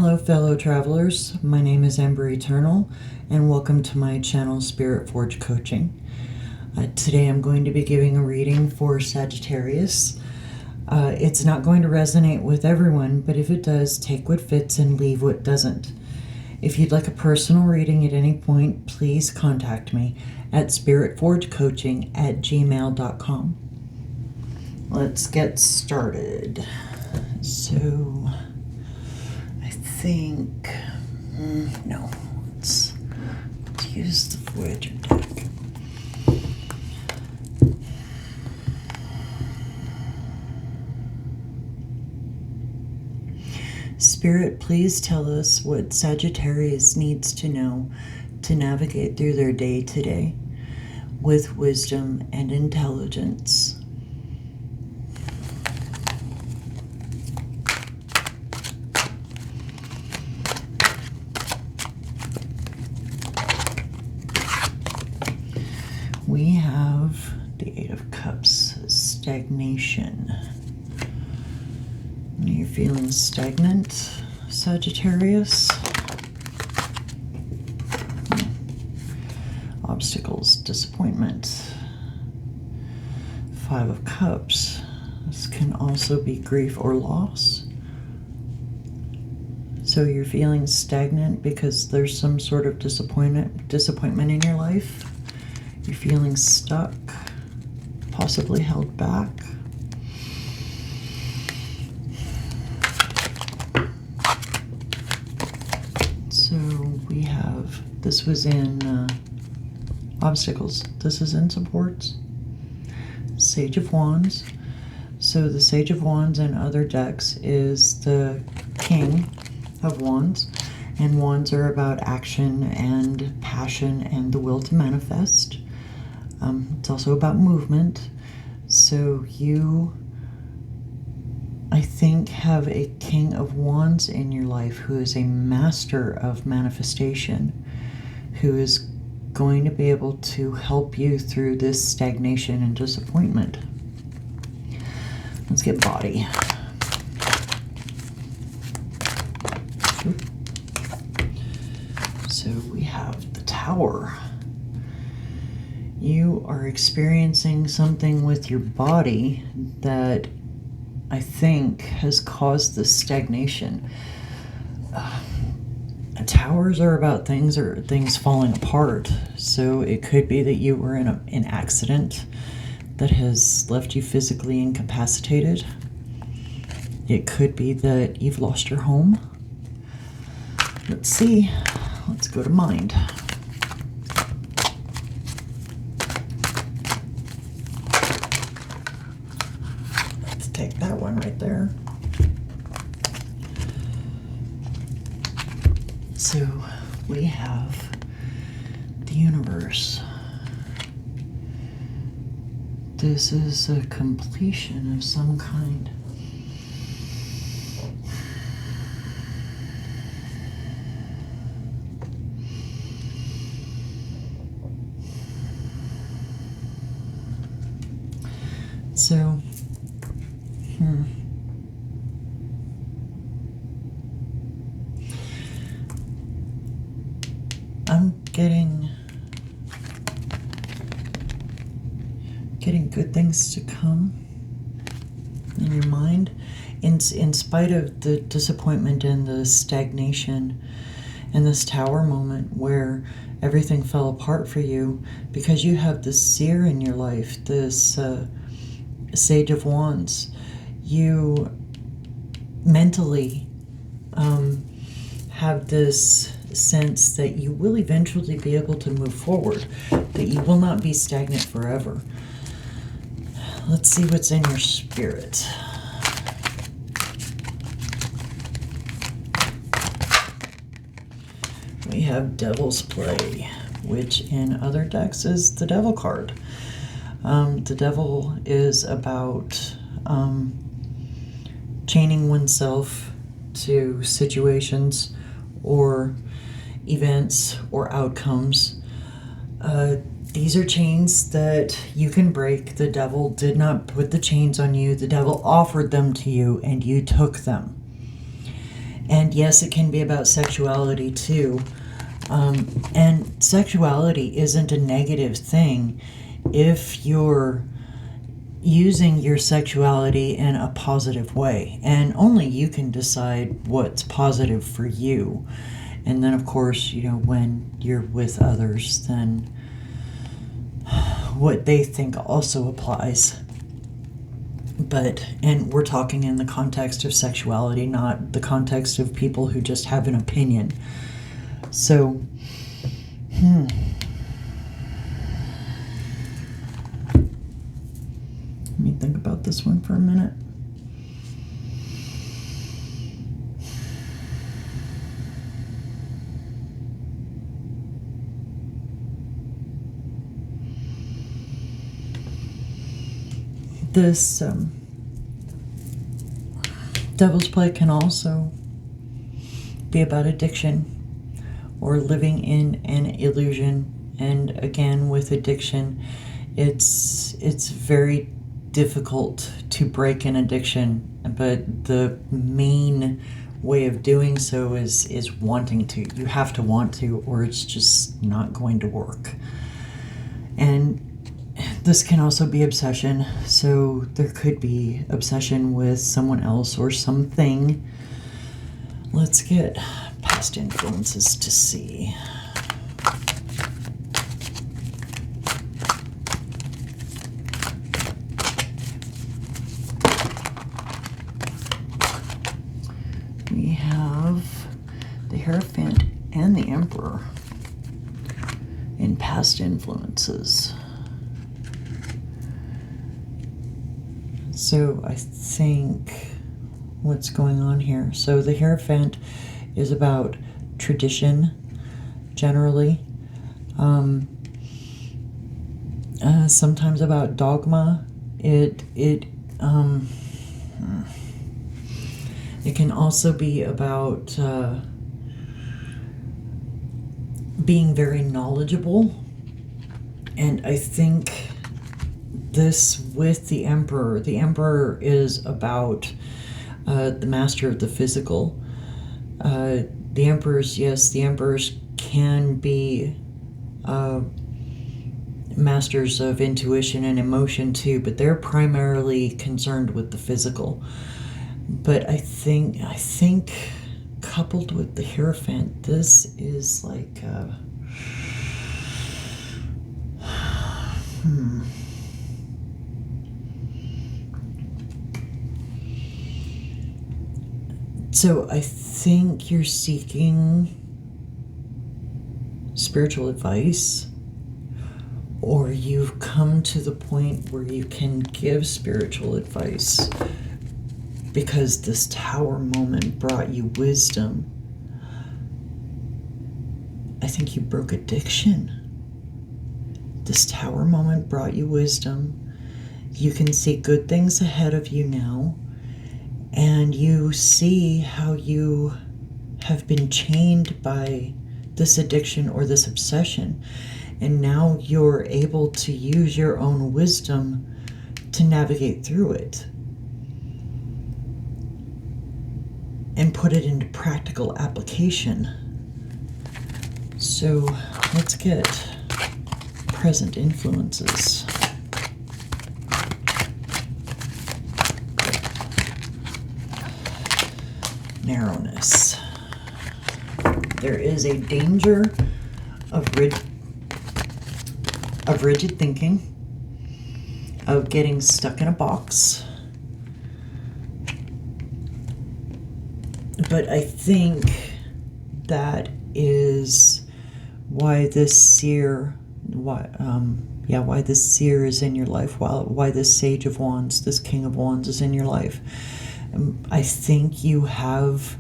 Hello fellow travelers, my name is Ember Aeternal and welcome to my channel Spirit Forge Coaching. Today I'm going to be giving a reading for Sagittarius. It's not going to resonate with everyone, but if it does, take what fits and leave what doesn't. If you'd like a personal reading at any point, please contact me at spritforgecoaching@gmail.com. Let's get started. So I think, no, let's use the Voyager deck. Spirit, please tell us what Sagittarius needs to know to navigate through their day today with wisdom and intelligence. We have the Eight of Cups, stagnation. You're feeling stagnant, Sagittarius. Obstacles, disappointment. Five of Cups. This can also be grief or loss. So you're feeling stagnant because there's some sort of disappointment in your life. You're feeling stuck, possibly held back. So we have, this was in obstacles, this is in supports. Sage of Wands. So the Sage of Wands in other decks is the King of Wands. And wands are about action and passion and the will to manifest. It's also about movement. So you, I think, have a King of Wands in your life who is a master of manifestation, who is going to be able to help you through this stagnation and disappointment. Let's get body. So we have the Tower. You are experiencing something with your body that I think has caused this stagnation. Towers are about things falling apart. So it could be that you were in an accident that has left you physically incapacitated. It could be that you've lost your home. Let's see. Let's go to mind. Let's take that one right there. So we have the universe. This is a completion of some kind. So, I'm getting good things to come in your mind, in spite of the disappointment and the stagnation and this Tower moment where everything fell apart for you, because you have this seer in your life, this Sage of Wands. You mentally have this sense that you will eventually be able to move forward, that you will not be stagnant forever. Let's see what's in your spirit. We have Devil's Play, which in other decks is the Devil card. The Devil is about chaining oneself to situations or events or outcomes. These are chains that you can break. The devil did not put the chains on you. The devil offered them to you and you took them. And yes, it can be about sexuality too. And sexuality isn't a negative thing if you're using your sexuality in a positive way. And only you can decide what's positive for you. And then, of course, when you're with others, then what they think also applies. And we're talking in the context of sexuality, not the context of people who just have an opinion. So, let me think about this one for a minute. This Devil's Play can also be about addiction or living in an illusion. And again, with addiction, it's very difficult to break an addiction, but the main way of doing so is wanting to. You have to want to, or it's just not going to work. And this can also be obsession, so there could be obsession with someone else or something. Let's get past influences to see. We have the Hierophant and the Emperor in past influences. So I think what's going on here. So the Hierophant is about tradition, generally. Sometimes about dogma. It can also be about being very knowledgeable. And I think this with the Emperor is about the master of the physical. The Emperors can be masters of intuition and emotion too, but they're primarily concerned with the physical. But I think coupled with the Hierophant, this is like So I think you're seeking spiritual advice, or you've come to the point where you can give spiritual advice because this Tower moment brought you wisdom. I think you broke addiction. This Tower moment brought you wisdom. You can see good things ahead of you now. And you see how you have been chained by this addiction or this obsession. And now you're able to use your own wisdom to navigate through it and put it into practical application. So let's get present influences. Narrowness. There is a danger of rigid thinking, of getting stuck in a box. But I think that is why this seer, why this seer is in your life, why this Sage of Wands, this King of Wands is in your life. I think you have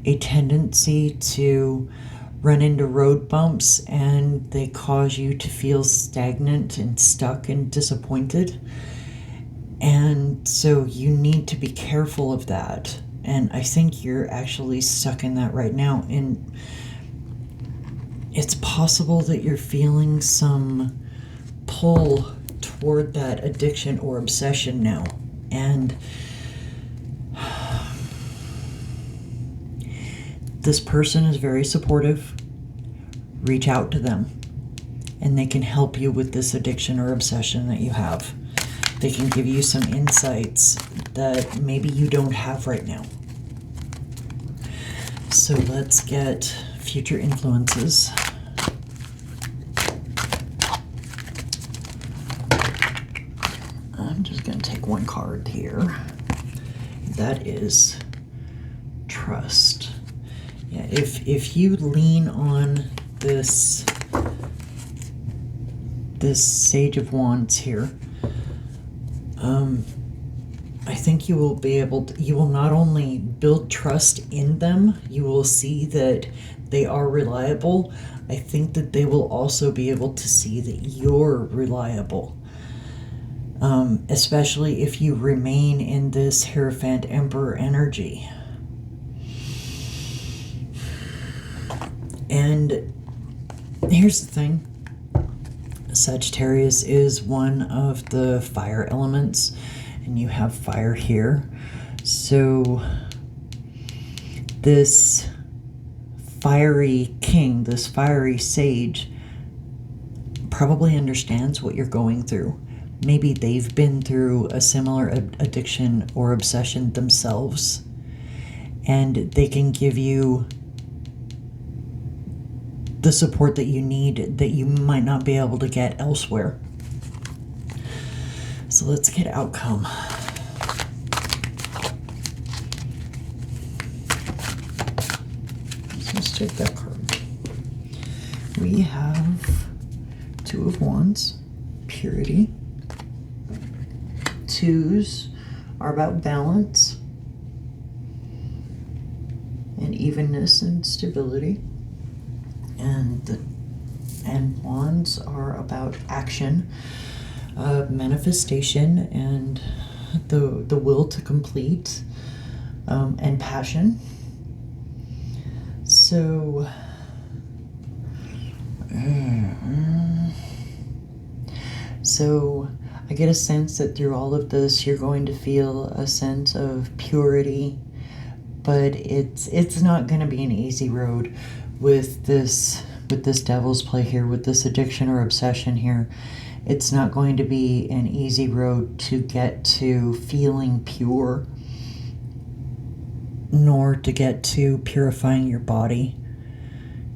a tendency to run into road bumps and they cause you to feel stagnant and stuck and disappointed. And so you need to be careful of that. And I think you're actually stuck in that right now. And it's possible that you're feeling some pull toward that addiction or obsession now. And This person is very supportive. Reach out to them, and they can help you with this addiction or obsession that you have. They can give you some insights that maybe you don't have right now. So let's get future influences. I'm just going to take one card here. That is trust. Yeah, if you lean on this Sage of Wands here, I think you will be able to, you will not only build trust in them, you will see that they are reliable. I think that they will also be able to see that you're reliable. Especially if you remain in this Hierophant Emperor energy. And here's the thing. Sagittarius is one of the fire elements, and you have fire here. So this fiery king, this fiery sage, probably understands what you're going through. Maybe they've been through a similar addiction or obsession themselves, and they can give you the support that you need that you might not be able to get elsewhere. So let's get outcome. Let's take that card. We have Two of Wands, purity. Twos are about balance and evenness and stability. And wands are about action, manifestation, and the will to complete, and passion. So I get a sense that through all of this, you're going to feel a sense of purity, but it's not going to be an easy road with this devil's play here, with this addiction or obsession here. It's not going to be an easy road to get to feeling pure, nor to get to purifying your body,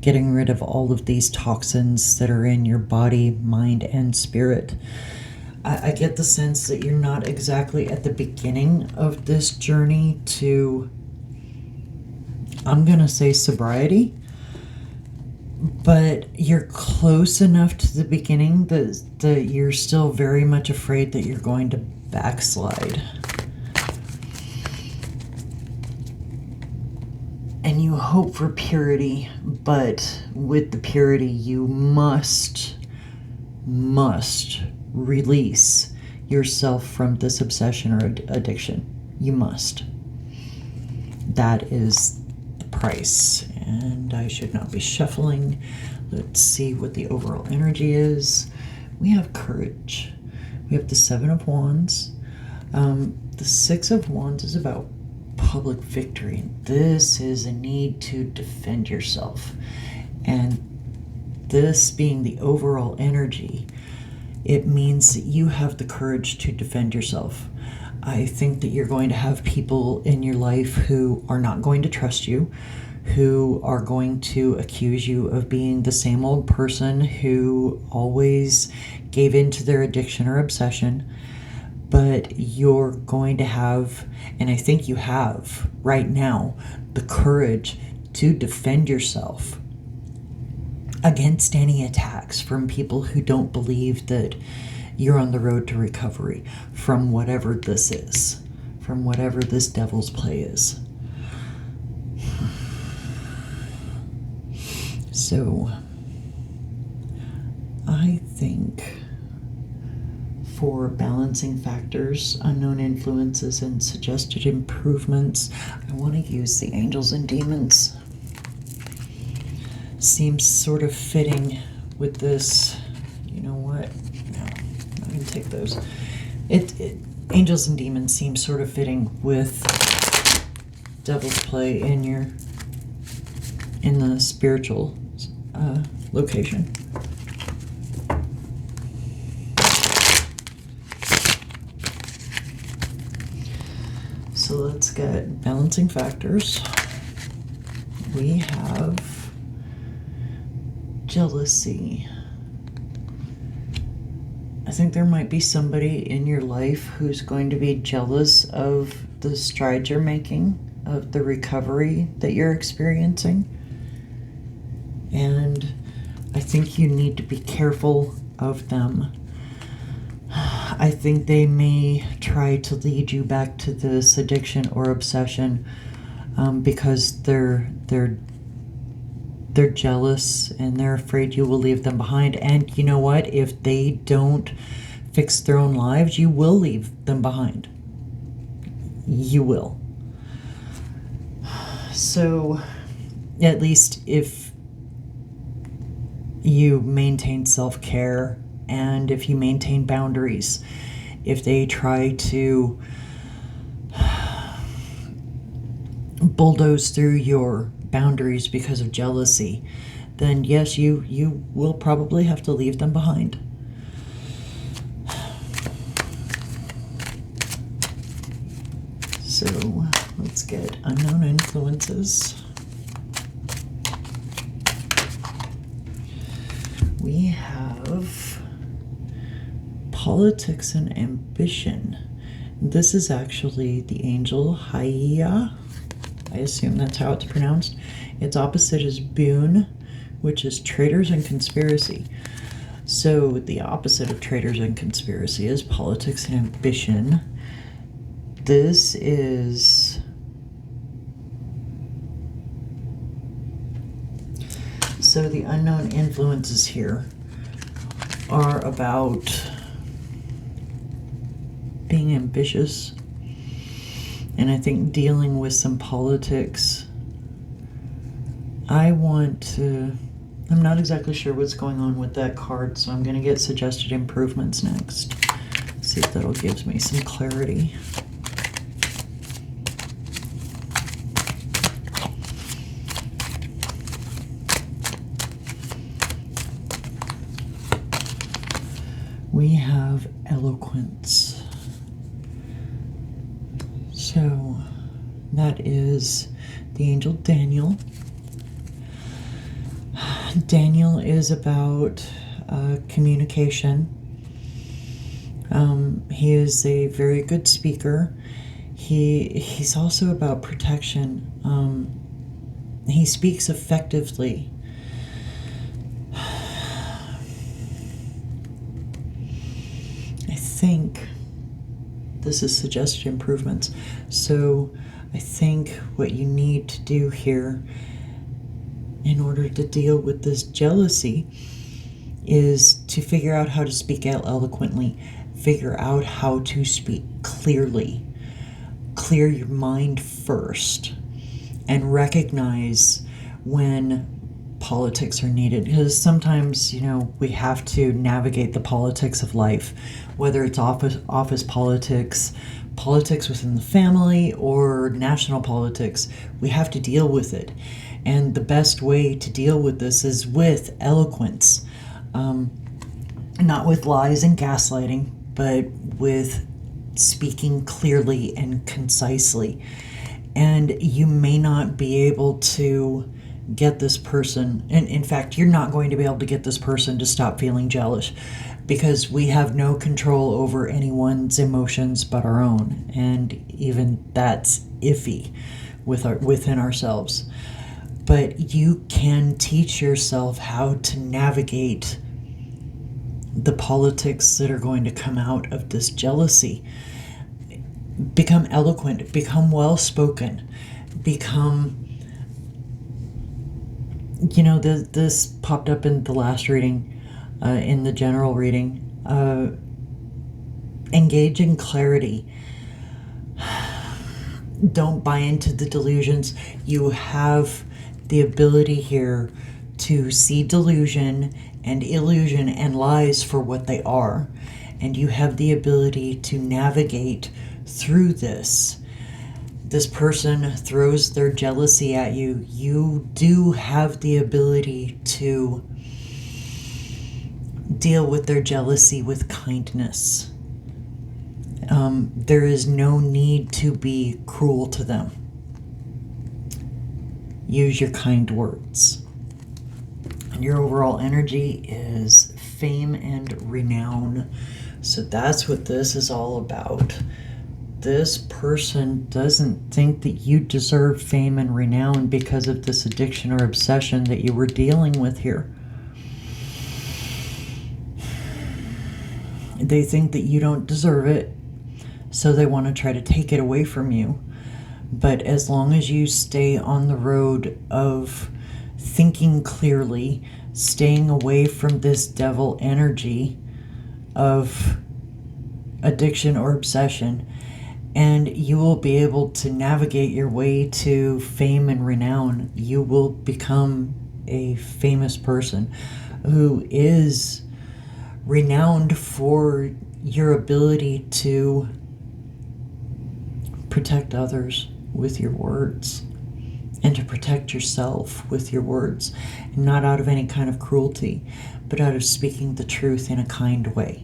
getting rid of all of these toxins that are in your body, mind, and spirit. I get the sense that you're not exactly at the beginning of this journey to, I'm going to say, sobriety, but you're close enough to the beginning that you're still very much afraid that you're going to backslide. And you hope for purity, but with the purity you must release yourself from this obsession or addiction. You must. That is the price. And I should not be shuffling. Let's see what the overall energy is. We have courage. We have the Seven of Wands. The Six of Wands is about public victory. This is a need to defend yourself. And this being the overall energy, it means that you have the courage to defend yourself. I think that you're going to have people in your life who are not going to trust you, who are going to accuse you of being the same old person who always gave in to their addiction or obsession. But you're going to have, and I think you have right now, the courage to defend yourself against any attacks from people who don't believe that you're on the road to recovery from whatever this is, from whatever this devil's play is. So I think for balancing factors, unknown influences, and suggested improvements, I want to use the angels and demons. Seems sort of fitting with this. You know what? No, I'm going to take those. Angels and demons seem sort of fitting with devil's play in your in the spiritual location. So let's get balancing factors. We have jealousy. I think there might be somebody in your life who's going to be jealous of the strides you're making, of the recovery that you're experiencing. And I think you need to be careful of them. I think they may try to lead you back to this addiction or obsession because they're jealous and they're afraid you will leave them behind. And you know what? If they don't fix their own lives, you will leave them behind. You will. So at least if you maintain self-care and if you maintain boundaries, if they try to bulldoze through your boundaries because of jealousy, then yes, you will probably have to leave them behind. So let's get unknown influences. We have politics and ambition. This is actually the angel Haya. I assume that's how it's pronounced. Its opposite is boon, which is traitors and conspiracy. So the opposite of traitors and conspiracy is politics and ambition. This is... So the unknown influences here are about being ambitious, and I think dealing with some politics. I'm not exactly sure what's going on with that card, so I'm going to get suggested improvements next. See if that'll give me some clarity. We have eloquence. So that is the angel Daniel. Daniel is about communication. He is a very good speaker. He's also about protection. He speaks effectively. I think this is suggested improvements. So I think what you need to do here in order to deal with this jealousy is to figure out how to speak out eloquently, figure out how to speak clearly, clear your mind first, and recognize when politics are needed, because sometimes, we have to navigate the politics of life, whether it's office politics, politics within the family, or national politics. We have to deal with it, and the best way to deal with this is with eloquence, not with lies and gaslighting, but with speaking clearly and concisely. And you may not be able to get this person, and in fact, you're not going to be able to get this person to stop feeling jealous, because we have no control over anyone's emotions but our own, and even that's iffy within ourselves. But you can teach yourself how to navigate the politics that are going to come out of this jealousy. Become eloquent, become well-spoken, become... this popped up in the last reading, in the general reading. Engage in clarity. Don't buy into the delusions. You have the ability here to see delusion and illusion and lies for what they are. And you have the ability to navigate through this. this person throws their jealousy at you, you do have the ability to deal with their jealousy with kindness. There is no need to be cruel to them. Use your kind words. And your overall energy is fame and renown. So that's what this is all about. This person doesn't think that you deserve fame and renown because of this addiction or obsession that you were dealing with here. They think that you don't deserve it, so they want to try to take it away from you. But as long as you stay on the road of thinking clearly, staying away from this devil energy of addiction or obsession, and you will be able to navigate your way to fame and renown. You will become a famous person who is renowned for your ability to protect others with your words and to protect yourself with your words, not out of any kind of cruelty, but out of speaking the truth in a kind way.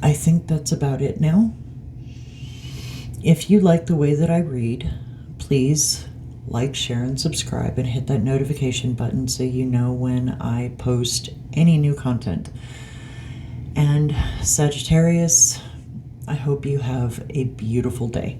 I think that's about it now. If you like the way that I read, please like, share, and subscribe, and hit that notification button so you know when I post any new content. And Sagittarius, I hope you have a beautiful day.